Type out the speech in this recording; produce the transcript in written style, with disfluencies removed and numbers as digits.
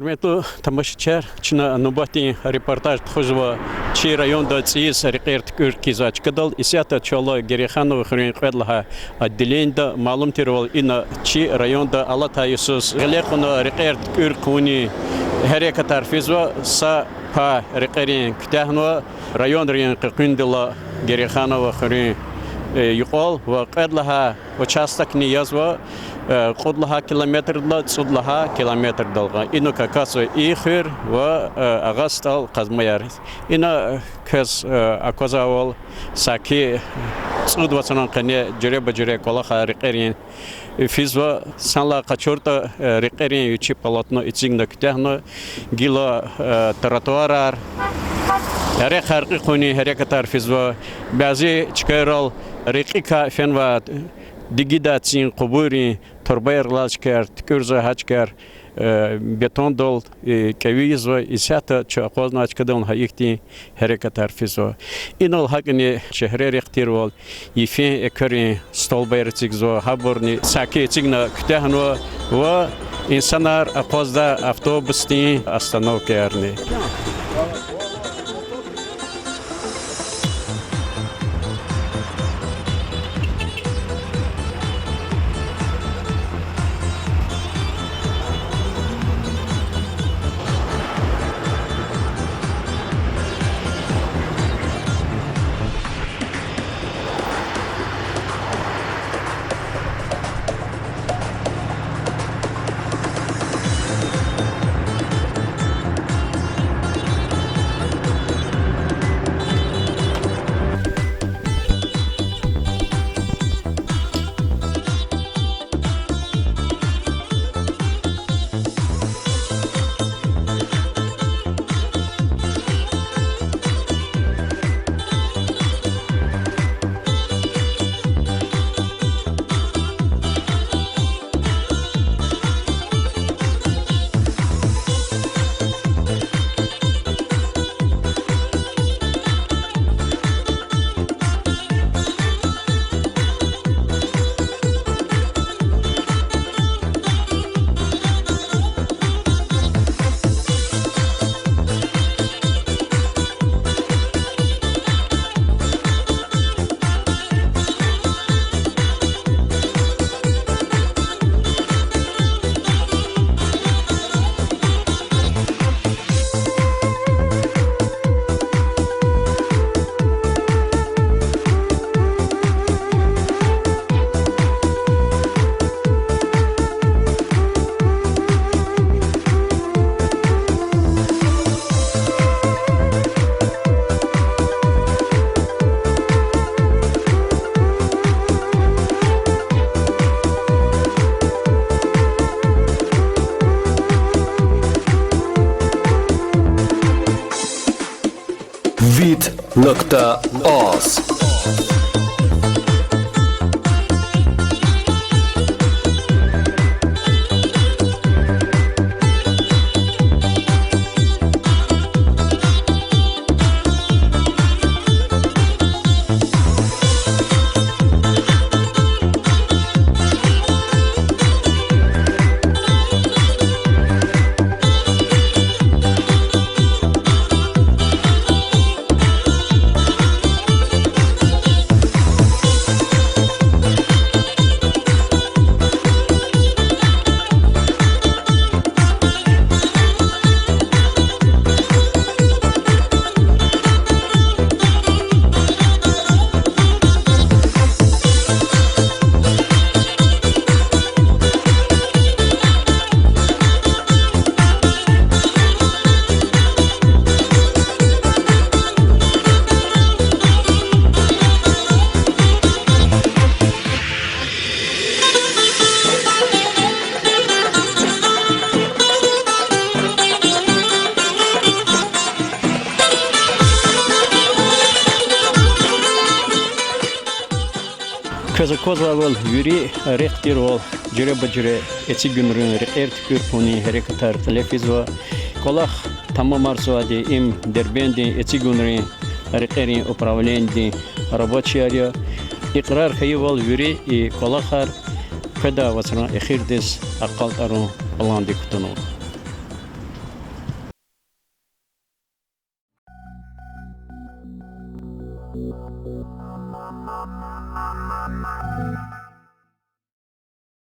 Хөрмәтле тамашачылар, чина нубати репортаж тхожва чи районда цис рекерт куркизач кадал исята чола Гереханова хренқедлха отделенда малум тирвал ина чи районда Алата Иисус галехуна рекерт куркуни харекатар физва са па рекерин ктахнва район рин кындыла Гереханова хрен يقال وقدلها участок не язва قدلها كيلومتر دل صدلها كيلومتر دلغا إنه كاسو إخر وأغسطل قزميار إنه كاس أكوزاول ساكي صد وصنع قنية جري بجري كلها رقيرين فيزوا سنلا قشورتا رقيرين يجي بلاتنا إتزينك تهنا جيلا تراتوارار هر خارقی خونی حرکتار فیزوا بعضی چکارال رقیقا فنوا دیگیداتین قبوری تربیر لاش کرد کرزه هاش کرد بتون دل کویزوا ایساتا چاقوز ناچ کدون هایکتی حرکتار فیزوا اینال هاگنی شهر رختیروال یفین اکری استال بیرتیگزوا هابورنی ساکی تیگنا کتهنوا و انسانار اقوزدا افطوبستی استانو کرنی Vid.az Kazakозавал Юрий Рехтирол Джеребаджере Эцигюнрын Рекерт Кюрпуни Херекатар Телефизва Колах Тамамарсуади им Дербенди Эцигюнрын Рекерин управленди рабочие Икрар Хаивал Юрий и Колахар Когда вацана Эхирдис Акалтару Баланди Кутунул